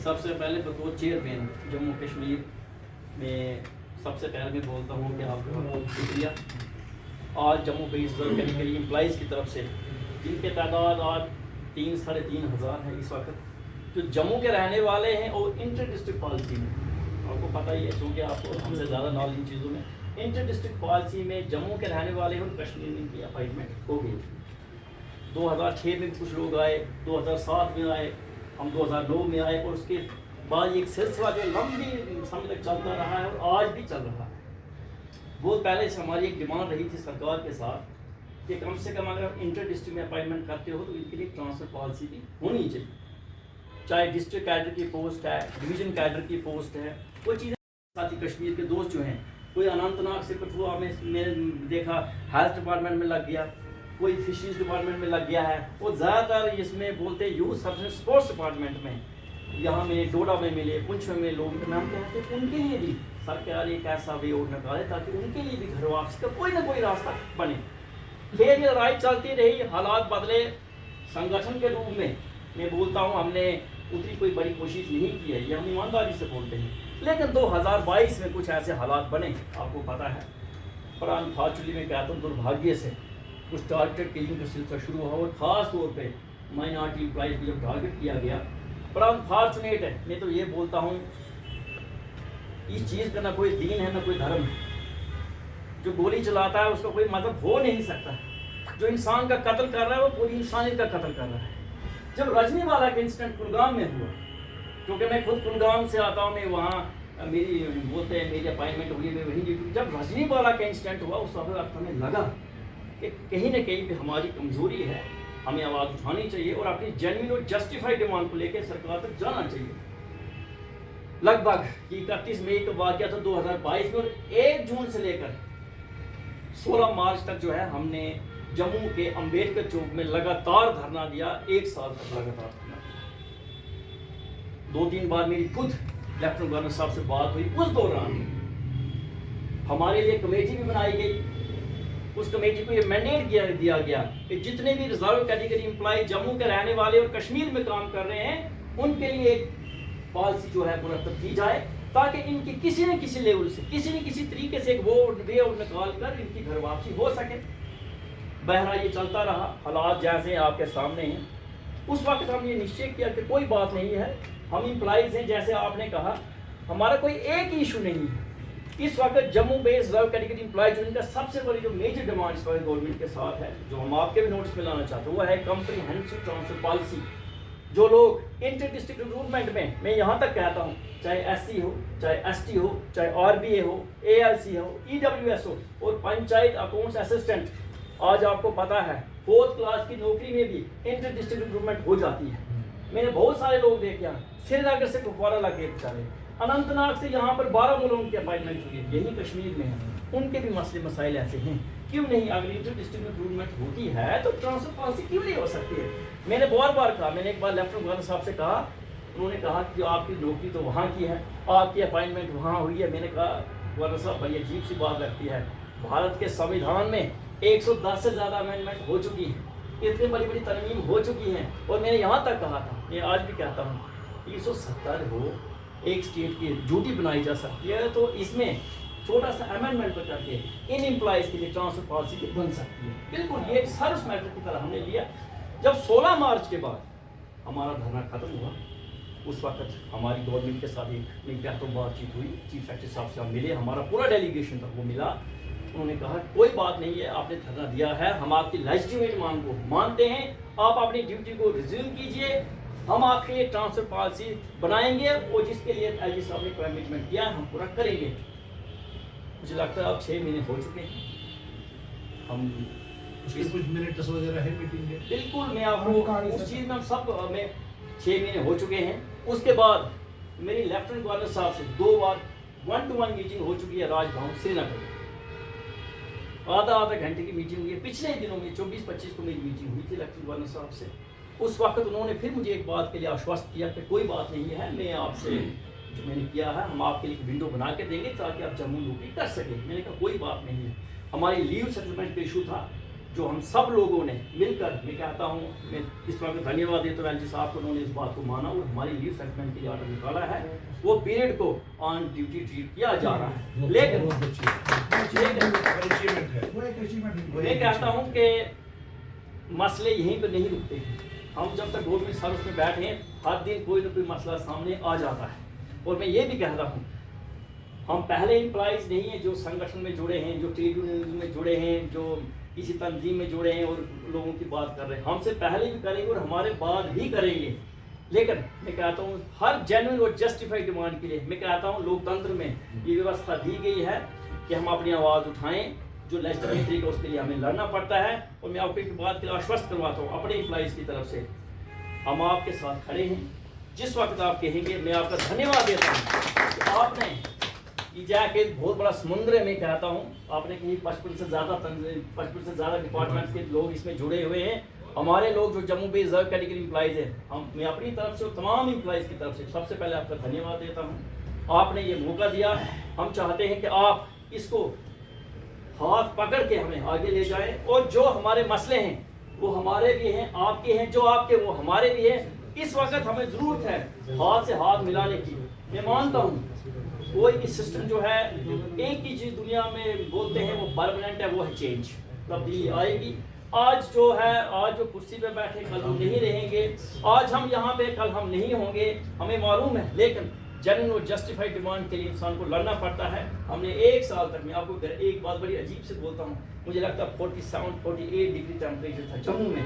سب سے پہلے بطور چیئرمین جموں کشمیر میں سب سے پہلے میں بولتا ہوں کہ آپ کا بہت شکریہ. آج جموں بیس کیٹیگری امپلائیز کی طرف سے جن کے تعداد آج 3,500 ہے اس وقت، جو جموں کے رہنے والے ہیں اور انٹر ڈسٹرکٹ پالیسی میں آپ کو پتہ ہی ہے، چونکہ آپ کو ہم سے زیادہ نالج ان چیزوں میں، انٹر ڈسٹرکٹ پالیسی میں جموں کے رہنے والے اور کشمیر میں ان کی اپائنٹمنٹ ہو گئی. 2006 میں کچھ لوگ آئے، 2007 میں آئے، ہم 2009 میں آئے، اور اس کے بعد ایک سلسلہ جو لمبی سمے تک چلتا رہا ہے اور آج بھی چل رہا ہے. بہت پہلے سے ہماری ایک ڈیمانڈ رہی تھی سرکار کے ساتھ کہ کم سے کم اگر انٹر ڈسٹرکٹ میں اپائنٹمنٹ کرتے ہو تو ان کے لیے ٹرانسفر پالیسی بھی ہونی چاہیے، چاہے ڈسٹرکٹ کیڈر کی پوسٹ ہے، ڈویژن کیڈر کی پوسٹ ہے. وہ چیزیں ساتھی کشمیر کے دوست جو ہیں، کوئی اننت ناگ سے کٹھوعہ میں دیکھا ہیلتھ ڈپارٹمنٹ میں لگ گیا، کوئی فشریز ڈپارٹمنٹ میں لگ گیا ہے، وہ زیادہ تر اس میں بولتے ہیں یوتھ سروس اسپورٹس ڈپارٹمنٹ میں. یہاں میں ڈوڈا میں ملے، پنچ میں لوگ نام کہتے ہیں ان کے لیے بھی سرکار ایک ایسا وے اور نکالے تاکہ ان کے لیے بھی گھر واپسی کا کوئی نہ کوئی راستہ بنے. پھر یہ لڑائی چلتی رہی، حالات بدلے. سنگٹھن کے روپ میں بولتا ہوں ہم نے اتنی کوئی بڑی کوشش نہیں کی ہے، یہ ہم ایمانداری سے بولتے ہیں. لیکن 2022 میں کچھ ایسے حالات بنے، آپ کو پتہ ہے. پر انفارچونیٹلی میں کہتا ہوں دربھاگیہ سے کچھ ٹارگیٹ کلنگ کا سلسلہ شروع ہوا، اور خاص طور پہ مائنارٹی امپلائیز کو جب ٹارگیٹ کیا گیا. پر انفارچونیٹ ہے، میں تو یہ بولتا ہوں اس چیز کا نہ کوئی دین ہے نہ کوئی دھرم ہے. جو گولی چلاتا ہے اس کا کوئی مذہب ہو نہیں سکتا. جو انسان کا قتل کر رہا ہے وہ پوری انسانیت کا قتل کر رہا ہے. جب رجنی والا کا انسیڈنٹ کلگام میں ہوا، کیونکہ میں خود کلگام سے آتا ہوں، میں وہاں میری بولتے ہیں میری اپائنٹمنٹ ہوئی، میں وہیں ڈیوٹی. جب رجنی والا کا انسیڈنٹ ہوا اس وقت ہمیں لگا کہ کہیں نہ کہیں پہ ہماری کمزوری ہے، ہمیں آواز اٹھانی چاہیے اور اپنی جینوئن اور جسٹیفائی ڈیمانڈ کو لے کے سرکار تک جانا چاہیے. لگ بھگ 31 مئی کا واقعہ تھا 2022 میں، اور 1 جون سے لے کر 16 مارچ تک جو ہے ہم نے جموں کے امبیڈکر چوک میں لگاتار دھرنا دیا. 1 سال تک لگاتار دھرنا دیا. 2-3 بار میری خود لیفٹیننٹ گورنر صاحب سے بات ہوئی. اس دوران ہمارے لیے کمیٹی بھی بنائی گئی. اس کمیٹی کو یہ مینڈیٹ دیا گیا کہ جتنے بھی ریزرو کیٹیگری امپلائی جموں کے رہنے والے اور کشمیر میں کام کر رہے ہیں ان کے لیے ایک پالیسی جو ہے مرتب کی جائے، تاکہ ان کی کسی نہ کسی لیول سے کسی نہ کسی طریقے سے ایک وے اور نکال کر ان کی گھر واپسی ہو سکے. بہرحال یہ چلتا رہا، حالات جیسے آپ کے سامنے ہیں. اس وقت ہم یہ نشچے کیا کہ کوئی بات نہیں ہے، ہم امپلائیز ہیں جیسے آپ نے کہا، ہمارا کوئی ایک ایشو نہیں ہے. اس وقت جموں بیس ریزرو کیٹیگری امپلائی جو ان کا سب سے بڑی جو میجر ڈیمانڈ اس وقت گورنمنٹ کے ساتھ ہے، جو ہم آپ کے بھی نوٹس میں لانا چاہتے ہیں، وہ ہے کمپریہنسو ٹرانسفر پالیسی. جو لوگ انٹر ڈسٹرکٹ ریکروٹمنٹ میں یہاں تک کہتا ہوں، چاہے ایس سی ہو، چاہے ایس ٹی ہو، چاہے آر بی اے ہو، اے ایل سی ہو، ای ڈبلیو ایس ہو، اور پنچایت اکاؤنٹس اسسٹنٹ، آج آپ کو پتا ہے 4th کلاس کی نوکری میں بھی انٹر ڈسٹرکٹ ریکروٹمنٹ ہو جاتی ہے. میں نے بہت سارے لوگ دیکھے ہیں، سری نگر سے کپوارہ لگ گئے بیچارے، اننت ناگ سے یہاں پر 12 ملوں کی اپائنٹمنٹ ہوئی ہے، یہی کشمیر میں ہے. ان کے بھی مسئلے مسائل ایسے ہیں. کیوں نہیں؟ اگر انٹر ڈسٹرکٹ ریکروٹمنٹ ہوتی ہے تو ٹرانسفر پالیسی کیوں نہیں ہو سکتی ہے؟ میں نے بہت بار کہا، میں نے ایک بار لیفٹیننٹ گورنر صاحب سے کہا، انہوں نے کہا کہ آپ کی نوکری تو وہاں کی ہے، آپ کی اپائنٹمنٹ وہاں ہوئی ہے. میں نے کہا گورنر صاحب بڑی عجیب سی بات لگتی ہے، بھارت کے سمویدھان میں 110 سے زیادہ امینڈمنٹ ہو چکی ہیں، اتنی بڑی بڑی ترمیم ہو چکی ہیں، اور میں نے یہاں تک کہا تھا، میں آج بھی کہتا ہوں 370 ہو ایک اسٹیٹ کی ڈیوٹی بنائی جا سکتی ہے، تو اس میں چھوٹا سا امینڈمنٹ کر کے ان امپلائیز کے لیے ٹرانسفر پالیسی بھی بن سکتی ہے. بالکل یہ ایک سروس میٹر کی طرح ہم نے لیا. جب 16 مارچ کے بعد ہمارا دھرنا ختم ہوا، اس وقت ہماری گورنمنٹ کے ساتھ ایک میں کہتا ہوں بات چیت ہوئی. چیف سیکرٹری صاحب سے ہم ملے، ہمارا پورا ڈیلیگیشن تھا وہ ملا. انہوں نے کہا کوئی بات نہیں ہے، آپ نے دھرنا دیا ہے، ہم آپ کی لیجٹیمیٹ مانگ کو مانتے ہیں، آپ اپنی ڈیوٹی کو ریزیوم کیجئے، ہم آپ کے لیے ٹرانسفر پالیسی بنائیں گے، اور جس کے لیے ایل جی صاحب نے کمٹمنٹ کیا ہم پورا کریں گے. مجھے لگتا ہے اب 6 مہینے ہو چکے ہیں. ہم اس کے کچھ منٹس وغیرہ ہے میٹنگ کے؟ بالکل، میں آپ کو اس چیز میں سب میں 6 مہینے ہو چکے ہیں. اس کے بعد میری لیفٹیننٹ گورنر صاحب سے 2 بار 1-to-1 میٹنگ ہو چکی ہے راج بھون سری نگر میں. آدھا گھنٹے کی میٹنگ ہوئی ہے. پچھلے دنوں میں 24-25 کو میری میٹنگ ہوئی تھی لیفٹیننٹ گورنر صاحب سے. اس وقت انہوں نے پھر مجھے ایک بات کے لیے آشوست کیا کہ کوئی بات نہیں ہے، میں آپ سے جو میں نے کیا ہے ہم آپ کے لیے ایک ونڈو بنا کے دیں گے تاکہ آپ جموں نوکری کر سکیں. میں نے کہا کوئی بات نہیں ہے. ہماری لیو سیٹلمنٹ کا ایشو تھا، جو ہم سب لوگوں نے مل کر، میں کہتا ہوں، میں اس وقت دھنیہ واد دیتا ہوں ایل جی صاحب کو، انہوں نے اس بات کو مانا اور ہماری لیو سیٹلمنٹ کے لیے آرڈر نکالا ہے، وہ پیریڈ کو آن ڈیوٹی ٹریٹ کیا جا رہا ہے. لیکن میں کہتا ہوں کہ مسئلے یہیں پہ نہیں رکتے ہیں. ہم جب تک گورنمنٹ سروس میں بیٹھے ہیں ہر دن کوئی نہ کوئی مسئلہ سامنے آ جاتا ہے. اور میں یہ بھی کہتا ہوں، ہم پہلے امپلائیز نہیں ہیں جو سنگٹھن میں جڑے ہیں، جو ٹریڈ یونین میں جڑے ہیں، جو کسی تنظیم میں جڑے ہیں اور لوگوں کی بات کر رہے ہیں. ہم سے پہلے بھی کریں گے اور ہمارے بعد بھی کریں گے. لیکن میں کہتا ہوں ہر جینوئن اور جسٹیفائی ڈیمانڈ کے لیے میں کہتا ہوں لوک تنتر میں یہ ویوستھا دی گئی ہے کہ ہم اپنی آواز اٹھائیں. جو لیجسلیٹری کا اس کے لیے ہمیں لڑنا پڑتا ہے. اور میں آپ کو ایک بات کے لیے آشوست کرواتا ہوں اپنے امپلائیز کی طرف سے، ہم آپ کے ساتھ کھڑے ہیں. جس وقت آپ کہیں گے میں آپ کا دھنیہ واد دیتا ہوں کہ آپ نے یہ جا کے بہت بڑا سمندر ہے. میں کہتا ہوں آپ نے کہیں 55 سے زیادہ ڈپارٹمنٹس کے لوگ اس میں جڑے ہوئے ہیں. ہمارے لوگ جو جموں بیس ریزرو کیٹیگری امپلائیز ہیں، میں اپنی طرف سے اور تمام امپلائیز کی طرف سے سب سے پہلے آپ کا دھنیہ واد دیتا ہوں. آپ نے یہ موقع دیا. ہم چاہتے ہیں کہ آپ اس کو ہاتھ پکڑ کے ہمیں آگے لے جائیں، اور جو ہمارے مسئلے ہیں وہ ہمارے بھی ہیں، آپ کے ہیں، جو آپ کے وہ ہمارے بھی ہیں. اس وقت ہمیں ضرورت ہے ہاتھ سے ہاتھ ملانے کی. میں مانتا ہوں کوئی بھی سسٹم جو ہے ایک ہی چیز دنیا میں بولتے ہیں وہ پرماننٹ ہے، وہ ہے چینج. تبدیلی آئے گی. آج جو ہے، آج جو کرسی پہ بیٹھے کل ہم نہیں رہیں گے، آج ہم یہاں پہ کل ہم نہیں ہوں گے، ہمیں معلوم ہے. لیکن جنرل اور جسٹیفائی ڈیمانڈ کے لیے انسان کو لڑنا پڑتا ہے. ہم نے ایک سال تک، میں آپ کو ایک بات بڑی عجیب سے بولتا ہوں، مجھے لگتا ہے 47-48 ڈگری ٹیمپریچر تھا جموں میں.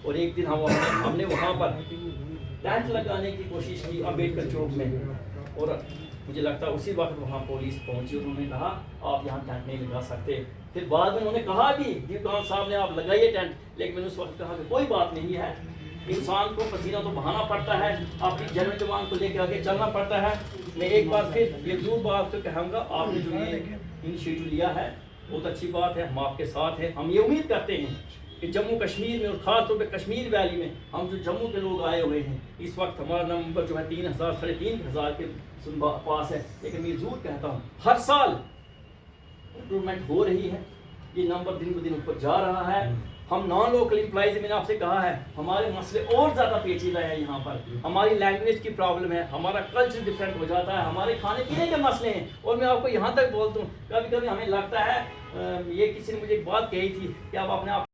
اور ایک دن ہم نے وہاں پر ٹینٹ لگانے کی کوشش کی امبیڈکر چوک میں، اور مجھے لگتا ہے اسی وقت وہاں پولیس پہنچی اور انہوں نے کہا آپ یہاں ٹینٹ نہیں لگا سکتے. پھر بعد میں انہوں نے کہا بھی ڈیوٹان صاحب نے آپ لگائیے ٹینٹ، لیکن میں نے اس وقت کہا کہ کوئی بات نہیں ہے. انسان کو پسینہ تو بہانا پڑتا ہے، اپنی جنرل ڈیمانڈ کو لے کے آگے چلنا پڑتا ہے. میں ایک بار پھر یہ ضرور بات کو کہوں گا، آپ نے جو یہ انیشیٹو لیا ہے بہت اچھی بات ہے. ہم آپ کے ساتھ ہیں. ہم یہ امید کرتے ہیں کہ جموں کشمیر میں اور خاص طور پہ کشمیر ویلی میں ہم جو جموں کے لوگ آئے ہوئے ہیں، اس وقت ہمارا نمبر جو ہے 3000 3,500 کے پاس ہے. لیکن میں ضرور کہتا ہوں ہر سال امپرومنٹ ہو رہی ہے. یہ نمبر دن بدن اوپر جا رہا ہے. ہم نان لوکل امپلائیز، میں نے آپ سے کہا ہے ہمارے مسئلے اور زیادہ پیچیدہ ہیں. یہاں پر ہماری لینگویج کی پرابلم ہے، ہمارا کلچر ڈفرینٹ ہو جاتا ہے، ہمارے کھانے پینے کے مسئلے ہیں. اور میں آپ کو یہاں تک بولتا ہوں کبھی کبھی ہمیں لگتا ہے، یہ کسی نے مجھے ایک بات کہی تھی کہ اب اپنے آپ